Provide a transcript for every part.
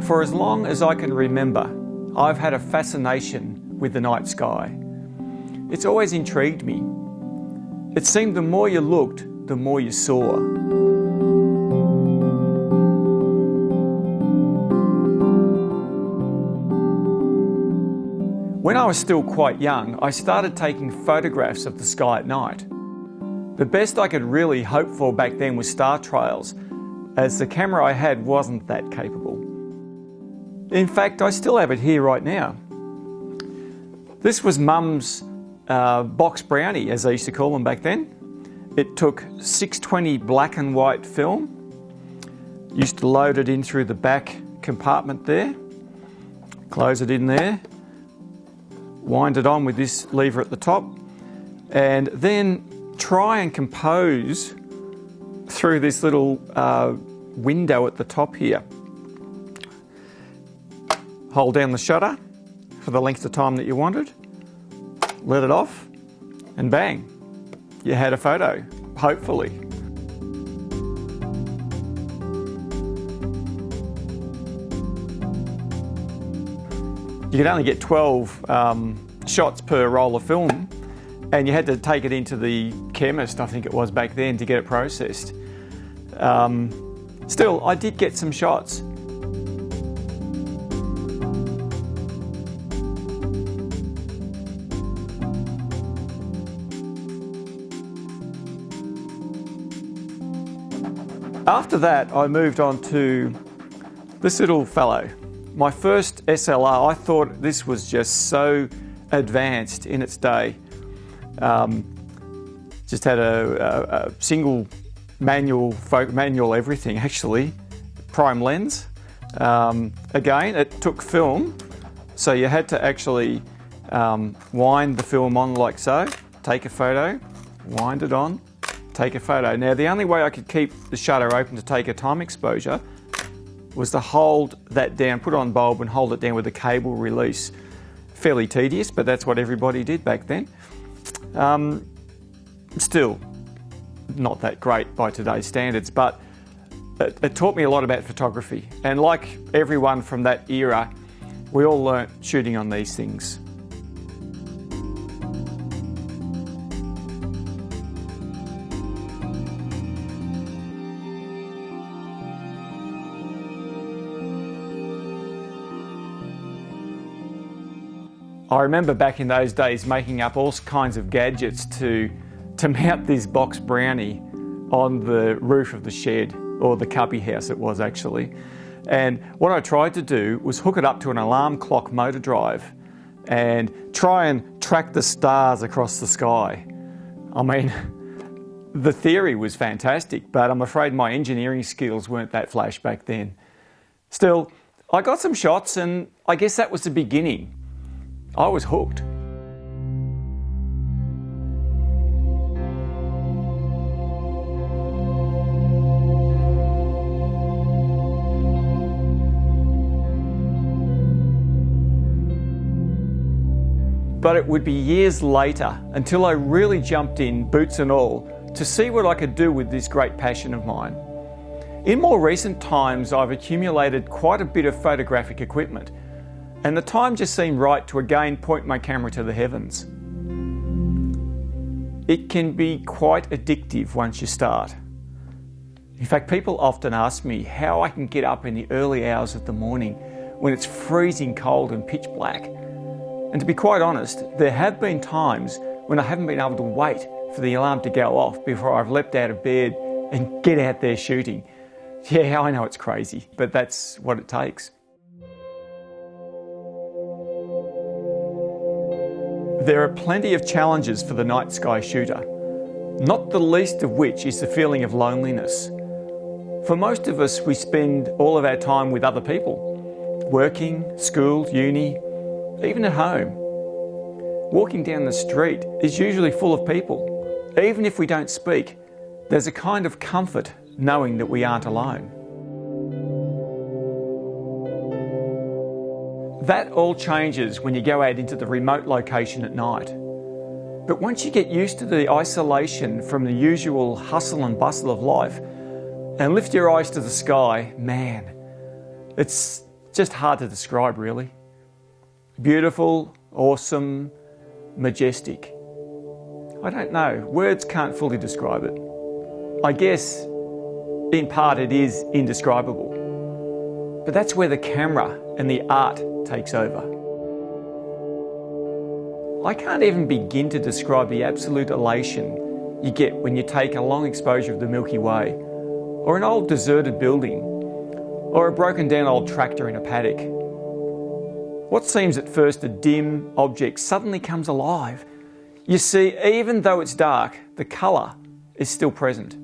For as long as I can remember, I've had a fascination with the night sky. It's always intrigued me. It seemed the more you looked, the more you saw. When I was still quite young, I started taking photographs of the sky at night. The best I could really hope for back then was star trails, as the camera I had wasn't that capable. In fact, I still have it here right now. This was Mum's box brownie, as they used to call them back then. It took 620 black and white film, used to load it in through the back compartment there, close it in there, wind it on with this lever at the top, and then try and compose through this little window at the top here. Hold down the shutter for the length of time that you wanted, let it off, and bang, you had a photo, hopefully. You could only get 12 shots per roll of film, and you had to take it into the chemist, I think it was back then, to get it processed. Still, I did get some shots. After that, I moved on to this little fellow. My first SLR, I thought this was just so advanced in its day. Just had a single manual everything actually, prime lens. Again, it took film, so you had to actually wind the film on like so, take a photo, wind it on, take a photo. Now the only way I could keep the shutter open to take a time exposure was to hold that down, put it on bulb and hold it down with a cable release. Fairly tedious, but that's what everybody did back then. Still not that great by today's standards, but it taught me a lot about photography. And like everyone from that era, we all learnt shooting on these things. I remember back in those days making up all kinds of gadgets to mount this box brownie on the roof of the shed, or the cubby house it was actually. And what I tried to do was hook it up to an alarm clock motor drive and try and track the stars across the sky. I mean, the theory was fantastic, but I'm afraid my engineering skills weren't that flash back then. Still, I got some shots, and I guess that was the beginning. I was hooked. But it would be years later until I really jumped in, boots and all, to see what I could do with this great passion of mine. In more recent times, I've accumulated quite a bit of photographic equipment, and the time just seemed right to again point my camera to the heavens. It can be quite addictive once you start. In fact, people often ask me how I can get up in the early hours of the morning when it's freezing cold and pitch black. And to be quite honest, there have been times when I haven't been able to wait for the alarm to go off before I've leapt out of bed and get out there shooting. Yeah, I know it's crazy, but that's what it takes. There are plenty of challenges for the night sky shooter, not the least of which is the feeling of loneliness. For most of us, we spend all of our time with other people, working, school, uni, even at home. Walking down the street is usually full of people. Even if we don't speak, there's a kind of comfort knowing that we aren't alone. That all changes when you go out into the remote location at night. But once you get used to the isolation from the usual hustle and bustle of life and lift your eyes to the sky, man, it's just hard to describe, really. Beautiful, awesome, majestic. I don't know, words can't fully describe it. I guess, in part, it is indescribable. But that's where the camera and the art takes over. I can't even begin to describe the absolute elation you get when you take a long exposure of the Milky Way, or an old deserted building, or a broken down old tractor in a paddock. What seems at first a dim object suddenly comes alive. You see, even though it's dark, the colour is still present.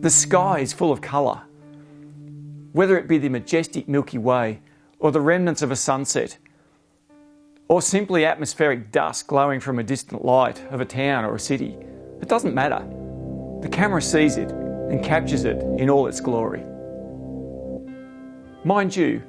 The sky is full of colour. Whether it be the majestic Milky Way, or the remnants of a sunset, or simply atmospheric dust glowing from a distant light of a town or a city, it doesn't matter. The camera sees it and captures it in all its glory. Mind you,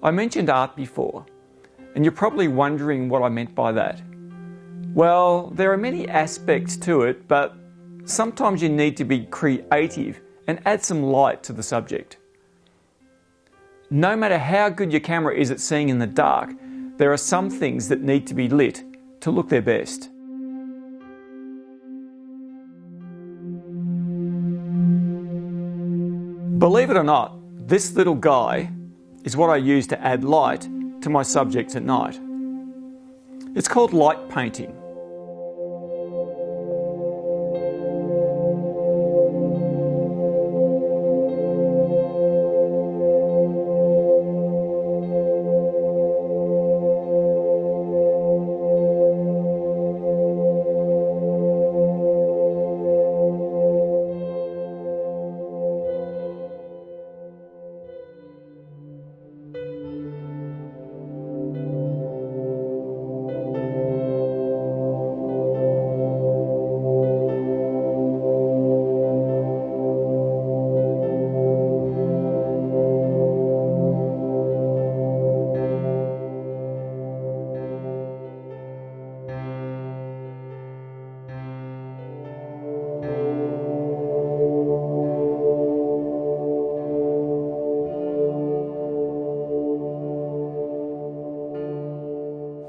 I mentioned art before, and you're probably wondering what I meant by that. Well, there are many aspects to it, but sometimes you need to be creative and add some light to the subject. No matter how good your camera is at seeing in the dark, there are some things that need to be lit to look their best. Believe it or not, this little guy is what I use to add light to my subjects at night. It's called light painting.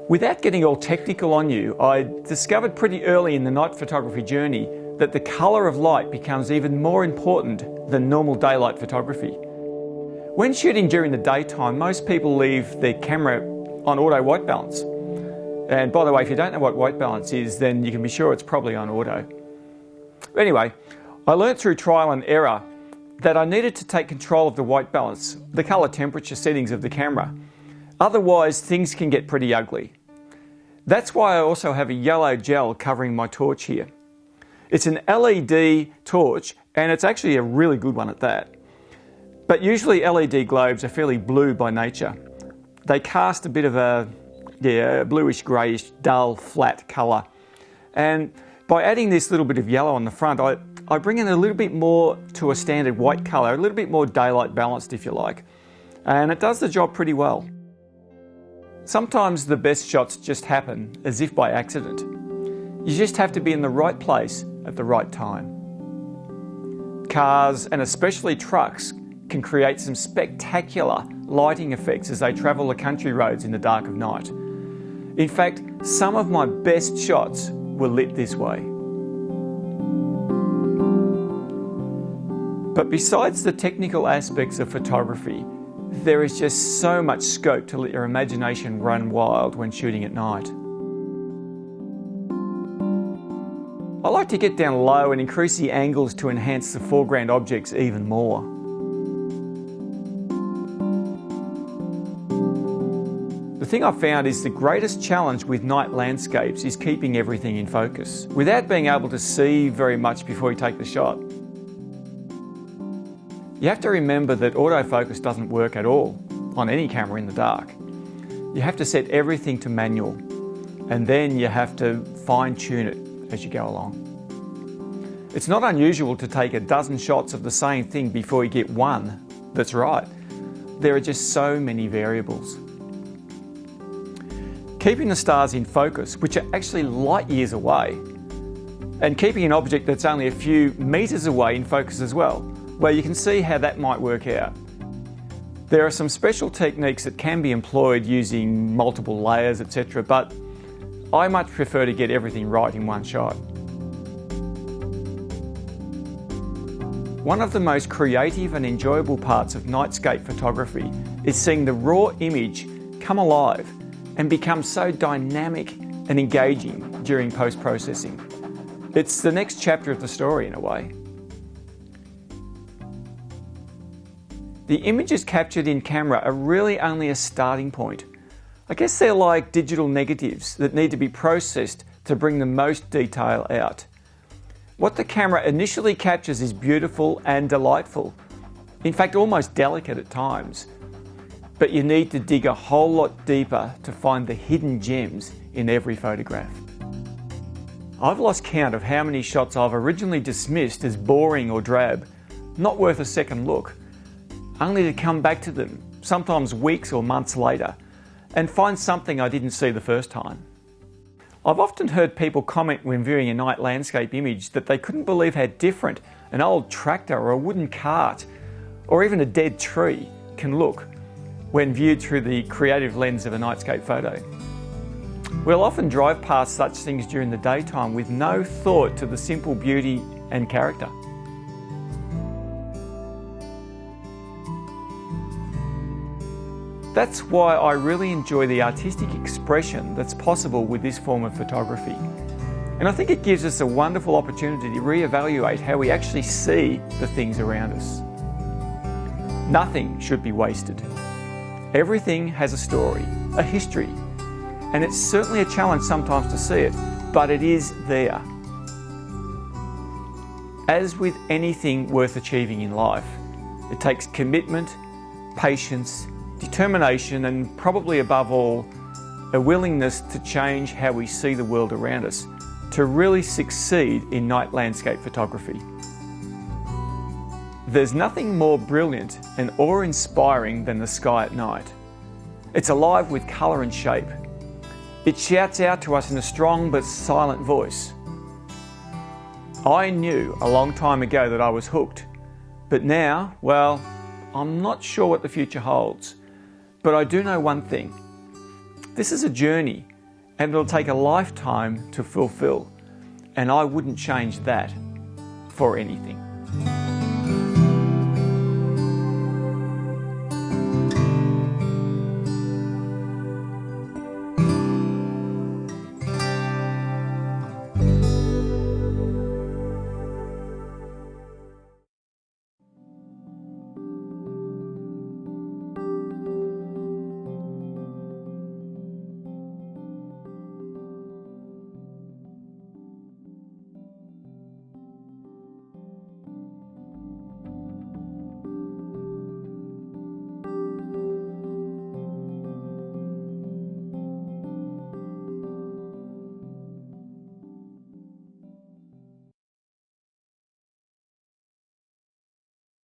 Without getting all technical on you, I discovered pretty early in the night photography journey that the colour of light becomes even more important than normal daylight photography. When shooting during the daytime, most people leave their camera on auto white balance. And by the way, if you don't know what white balance is, then you can be sure it's probably on auto. Anyway, I learnt through trial and error that I needed to take control of the white balance, the colour temperature settings of the camera. Otherwise, things can get pretty ugly. That's why I also have a yellow gel covering my torch here. It's an LED torch, and it's actually a really good one at that. But usually LED globes are fairly blue by nature. They cast a bit of a bluish, greyish, dull, flat colour. And by adding this little bit of yellow on the front, I bring in a little bit more to a standard white colour, a little bit more daylight balanced if you like. And it does the job pretty well. Sometimes the best shots just happen as if by accident. You just have to be in the right place at the right time. Cars, and especially trucks, can create some spectacular lighting effects as they travel the country roads in the dark of night. In fact, some of my best shots were lit this way. But besides the technical aspects of photography, there is just so much scope to let your imagination run wild when shooting at night. I like to get down low and increase the angles to enhance the foreground objects even more. The thing I've found is the greatest challenge with night landscapes is keeping everything in focus, without being able to see very much before you take the shot. You have to remember that autofocus doesn't work at all on any camera in the dark. You have to set everything to manual, and then you have to fine-tune it as you go along. It's not unusual to take a dozen shots of the same thing before you get one that's right. There are just so many variables. Keeping the stars in focus, which are actually light years away, and keeping an object that's only a few meters away in focus as well, you can see how that might work out. There are some special techniques that can be employed using multiple layers, etc., but I much prefer to get everything right in one shot. One of the most creative and enjoyable parts of nightscape photography is seeing the raw image come alive and become so dynamic and engaging during post-processing. It's the next chapter of the story in a way. The images captured in camera are really only a starting point. I guess they're like digital negatives that need to be processed to bring the most detail out. What the camera initially captures is beautiful and delightful, in fact almost delicate at times. But you need to dig a whole lot deeper to find the hidden gems in every photograph. I've lost count of how many shots I've originally dismissed as boring or drab, not worth a second look, only to come back to them, sometimes weeks or months later, and find something I didn't see the first time. I've often heard people comment when viewing a night landscape image that they couldn't believe how different an old tractor or a wooden cart or even a dead tree can look when viewed through the creative lens of a nightscape photo. We'll often drive past such things during the daytime with no thought to the simple beauty and character. That's why I really enjoy the artistic expression that's possible with this form of photography. And I think it gives us a wonderful opportunity to reevaluate how we actually see the things around us. Nothing should be wasted. Everything has a story, a history, and it's certainly a challenge sometimes to see it, but it is there. As with anything worth achieving in life, it takes commitment, patience, determination, and probably above all, a willingness to change how we see the world around us to really succeed in night landscape photography. There's nothing more brilliant and awe-inspiring than the sky at night. It's alive with colour and shape. It shouts out to us in a strong but silent voice. I knew a long time ago that I was hooked, but now, well, I'm not sure what the future holds. But I do know one thing. This is a journey, and it'll take a lifetime to fulfill, and I wouldn't change that for anything.